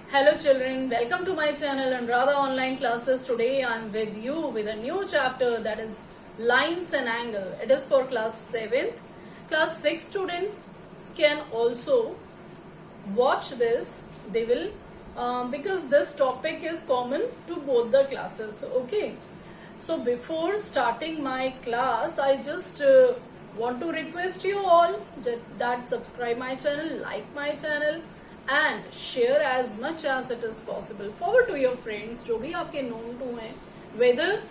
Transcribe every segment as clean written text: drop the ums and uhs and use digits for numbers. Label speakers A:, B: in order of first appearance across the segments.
A: Hello children, welcome to my channel and Radha Online Classes. Today I am with you with a new chapter, that is Lines and Angle. It is for class 7th. Class 6 students can also watch this. They will because this topic is common to both the classes. Okay. So before starting my class, I just want to request you all that subscribe my channel, like my channel and share as much as it is possible. Forward to your friends जो भी आपके known to हैं, whether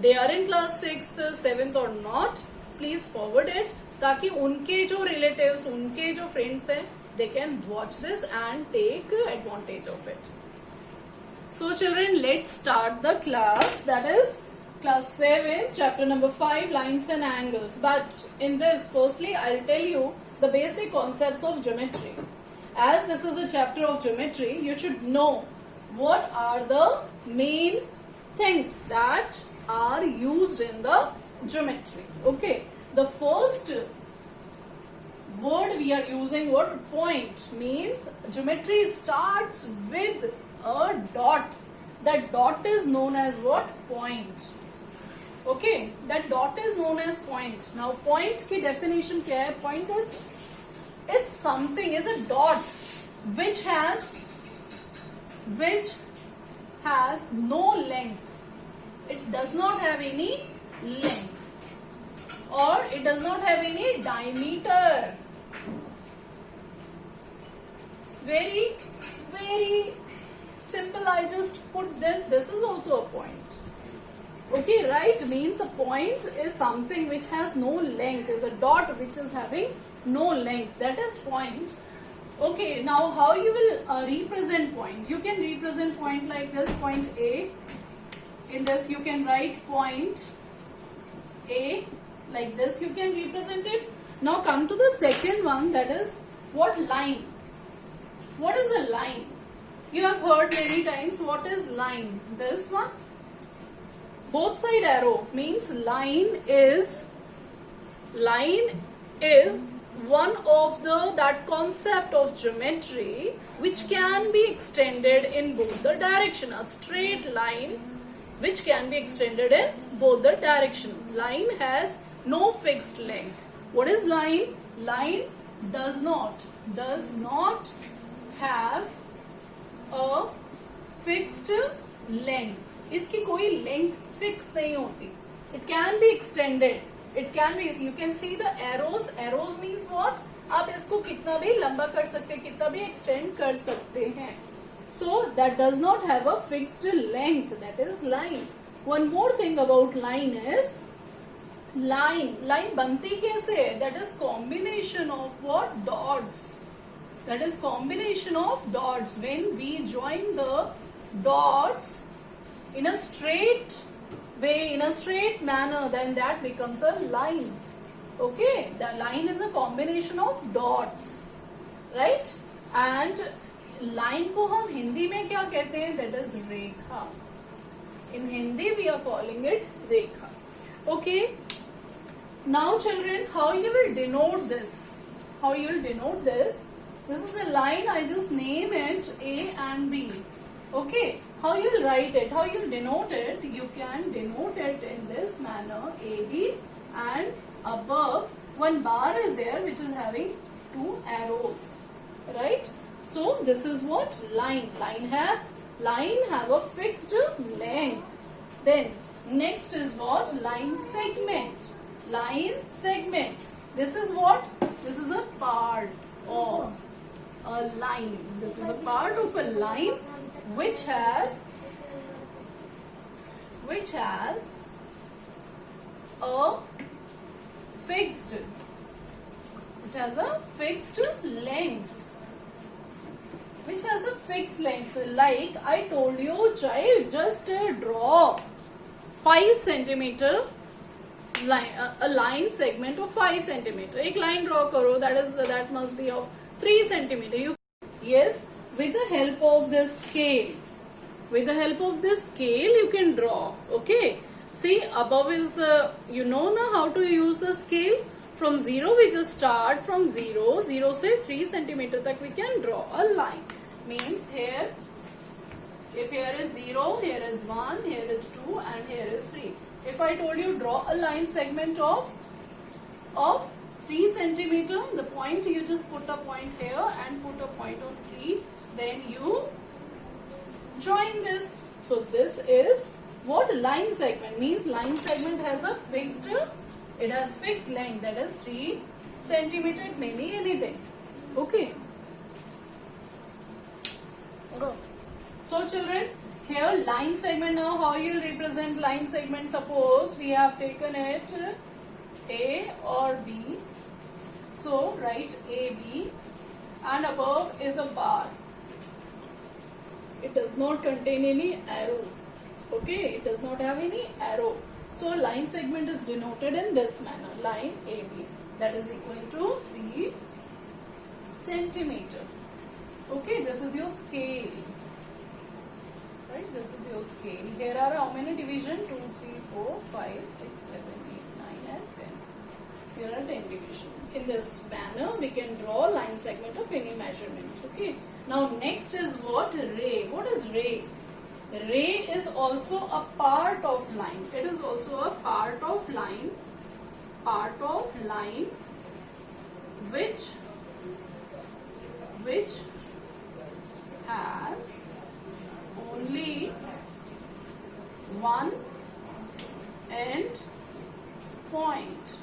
A: they are in class 6th, 7th or not, please forward it ताकि उनके जो relatives, उनके जो friends हैं, they can watch this and take advantage of it. So children, let's start the class. That is class 7, chapter number 5, lines and angles. But in this, firstly, I'll tell you the basic concepts of geometry. As this is a chapter of geometry, you should know what are the main things that are used in the geometry. Okay, the first word we are using, what point means, geometry starts with a dot. That dot is known as what? Point. Okay, that dot is known as point. Now point की definition क्या है? Point is something, is a dot which has no length. It does not have any length or it does not have any diameter. It's very simple. I just put this is also a point. Okay, right? Means a point is something which has no length, is a dot which is having no length. That is point. Okay, now how you will represent point? You can represent point like this, point A. In this you can write point A like this. You can represent it. Now come to the second one, that is what? Line. What is a line? You have heard many times what is line. This one. Both side arrow means line is one of that concept of geometry which can be extended in both the direction. A straight line which can be extended in both the direction. Line has no fixed length. What is line? Line does not have a fixed length. इसकी कोई length fix नहीं होती. It can be extended. It can be. You can see the arrows. Arrows means what? आप इसको कितना भी लंबा कर सकते हैं, कितना भी extend कर सकते हैं. So that does not have a fixed length. That is line. One more thing about line is line बनती कैसे है? That is combination of what? Dots. That is combination of dots. When we join the dots in a straight way, in a straight manner, then that becomes a line. Okay, the line is a combination of dots, right? And line को हम हिंदी में क्या कहते हैं? That is Rekha. In Hindi we are calling it Rekha. Okay. Now children, how you will denote this? How you will denote this? This is a line. I just name it A and B. Okay. How you will write it? How you will denote it? You can denote it in this manner, AB, and above one bar is there which is having two arrows, right? So this is what? Line. Line have a fixed length. Then next is what? Line segment. Line segment. This is what? This is a part of a line. This is a part of a line which has a fixed length. Which has a fixed length. Like I told you, child, just draw 5 centimeter line, a line segment of 5 centimeter. एक line draw करो. That must be of 3 centimeter. Yes. With the help of this scale, you can draw. Okay. See, above is, you know now how to use the scale. From 0, we just start from 0 से 3 centimeter तक we can draw a line. Means here If here is 0, here is 1, here is 2, and here is 3. If I told you draw a line segment of 3 centimeter, the point you just put a point here and put a point on 3, then you join this. So this is what line segment means. Line segment has a fixed, it has fixed length, that is 3 centimeter. It may be anything. Okay.
B: Go.
A: So children, here line segment, now how you will represent line segment? Suppose we have taken it A or B. So write AB and above is a bar. It does not contain any arrow. Okay, it does not have any arrow. So line segment is denoted in this manner. Line AB, that is equal to 3 centimeter. Okay, this is your scale. Right, this is your scale. Here are how many division? 2, 3, 4, 5, 6, 7, 8, 9 and 10. Here are 10 division. In this manner, we can draw line segment of any measurement. Okay. Now next is what? Ray. What is ray? Ray is also a part of line. It is also a part of line. Part of line which has only one end point.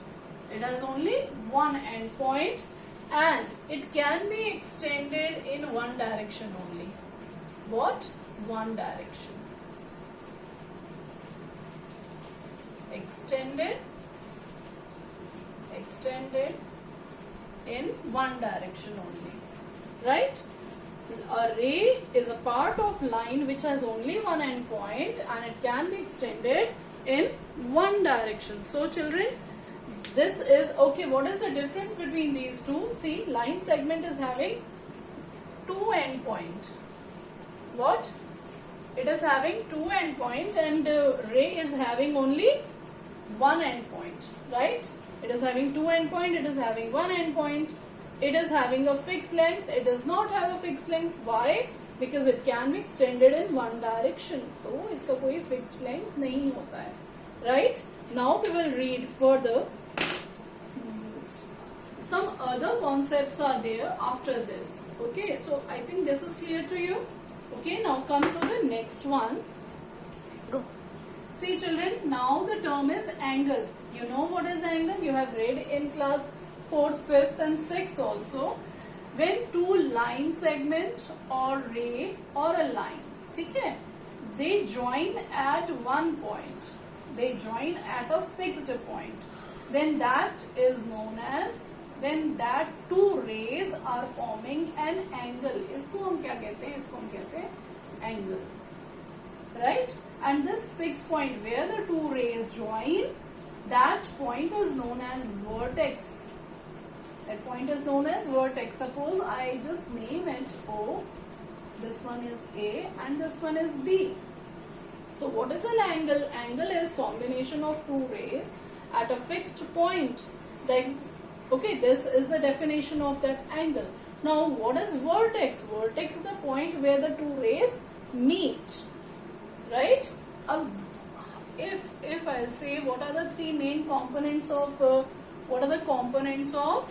A: It has only one end point and it can be extended in one direction only. What? One direction. Extended in one direction only. Right? A ray is a part of line which has only one end point and it can be extended in one direction. So children, this is okay. What is the difference between these two? See, line segment is having two end point. What? It is having two end point and ray is having only one end point. Right? It is having two end point. It is having one end point. It is having a fixed length. It does not have a fixed length. Why? Because it can be extended in one direction. So, इसका कोई fixed length नहीं होता है. Right? Now we will read further. Some other concepts are there after this. Okay, so I think this is clear to you. Okay, now come to the next one.
B: Go.
A: See children, now the term is angle. You know what is angle? You have read in class 4th, 5th and 6th also. When two line segment or ray or a line, okay, they join at one point. They join at a fixed point. Then that is known as, then that two rays are forming an angle. इसको हम क्या कहते हैं? इसको हम कहते हैं angle. Right? And this fixed point where the two rays join, that point is known as vertex. That point is known as vertex. Suppose I just name it O. This one is A and this one is B. So what is an angle? Angle is combination of two rays at a fixed point. Then, okay, this is the definition of that angle. Now what is vertex? Vertex is the point where the two rays meet. Right? If I say what are the three main components of what are the components of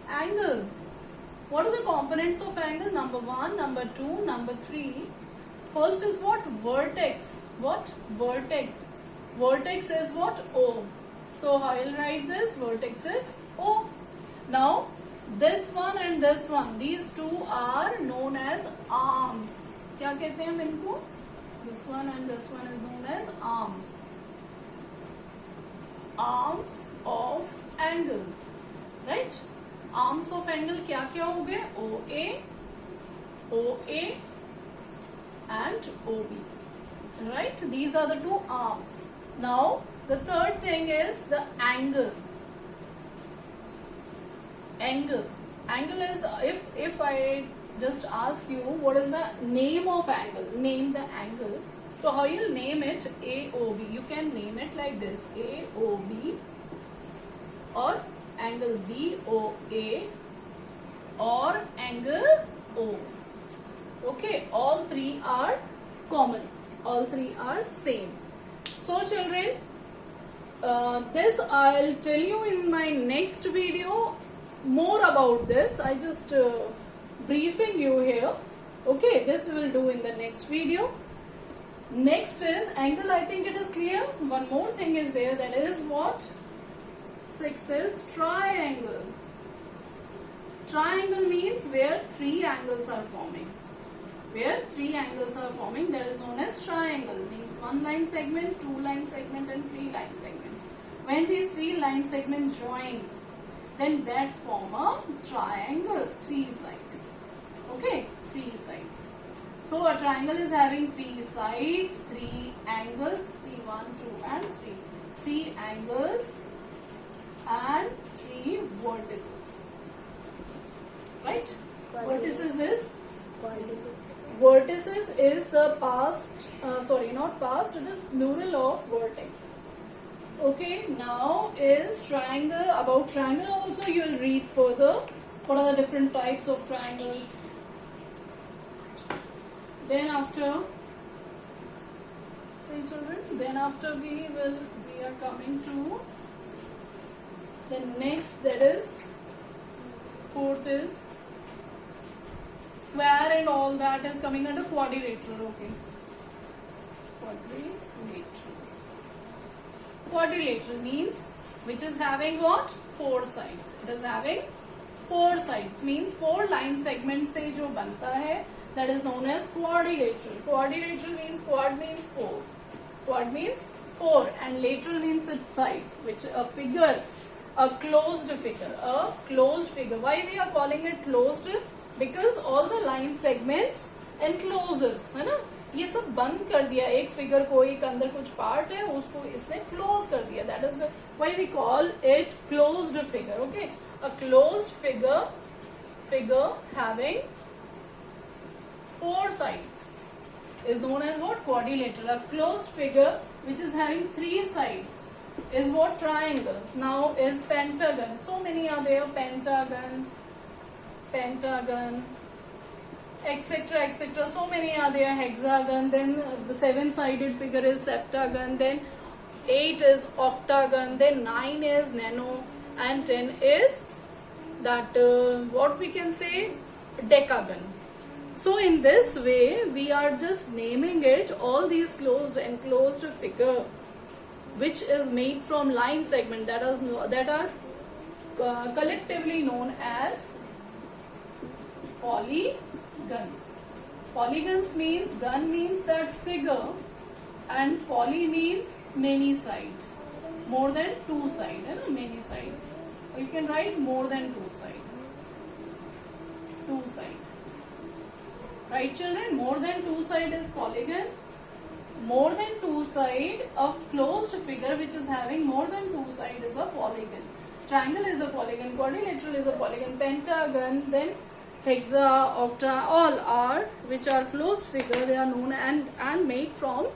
A: angle? What are the components of angle? Number 1, number 2, number 3. First is what? Vertex. What? Vertex. Vertex is what? O. So I will write this. Vertex is O. Now this one and this one, these two are known as arms. क्या कहते हैं हम इनको? This one and this one is known as arms. Arms of angle. Right? Arms of angle क्या क्या हो गए? OA, OA and OB. Right? These are the two arms. Now the third thing is the angle. Angle. Angle is, if I just ask you what is the name of angle, name the angle. So how you'll name it? AOB. You can name it like this: AOB or angle BOA or angle O. Okay, all three are common. All three are same. So children, this I'll tell you in my next video more about this. I just briefing you here. Okay, this we will do in the next video. Next is angle. I think it is clear. One more thing is there, that is what? Sixth is triangle. Triangle means where three angles are forming. Where three angles are forming, that is known as triangle. Means one line segment, two line segment and three line segment. When these three line segment joins, then that form a triangle, three sides. Okay, three sides. So a triangle is having three sides, three angles. See, 1, 2 and 3. Three angles and three vertices. Right? Vertices is the past, not past, it is plural of vertex. Okay, now is triangle. About triangle also you will read further. What are the different types of triangles? Then after, see children, then after we are coming to the next, that is, fourth is square and all that is coming under quadrilateral. Okay, quadrilateral means which is having what? 4 sides. It is having 4 sides, means 4 line segments से जो बनता है, that is known as quadrilateral. Quadrilateral means quad means 4. Quad means 4 and lateral means its sides, which a figure, a closed figure, a closed figure. Why we are calling it closed? Because all the line segment encloses, है ना? ये सब बंद कर दिया, एक figure को, एक अंदर कुछ पार्ट है उसको इसने क्लोज कर दिया. That is why we call it closed figure. Okay, a closed figure having 4 sides is known as what? Quadrilateral. A closed figure which is having 3 sides is what? Triangle. Now is pentagon. So many are there. Pentagon, etc., etc. So many are there. Hexagon. Then the 7-sided figure is septagon. Then 8 is octagon. Then 9 is nano. And 10 is that what we can say? Decagon. So in this way we are just naming it all these closed and enclosed figure which is made from line segment that are collectively known as polygons. Polygons means, gun means that figure and poly means many side, more than 2 side, many sides. You can write more than 2 side. 2 side. Right children, more than 2 side is polygon. More than 2 side of closed figure which is having more than 2 side is a polygon. Triangle is a polygon, quadrilateral is a polygon, pentagon, then hexa, octa, all are which are closed figure, they are known and made from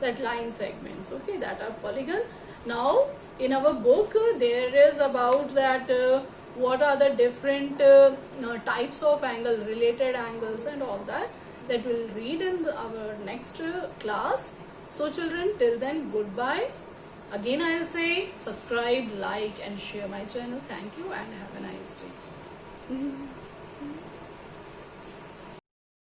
A: that line segments. Okay, that are polygon. Now in our book there is about that what are the different types of angle, related angles and all that we'll read in our next class. So children, till then, goodbye. Again I'll say subscribe, like and share my channel. Thank you and have a nice day.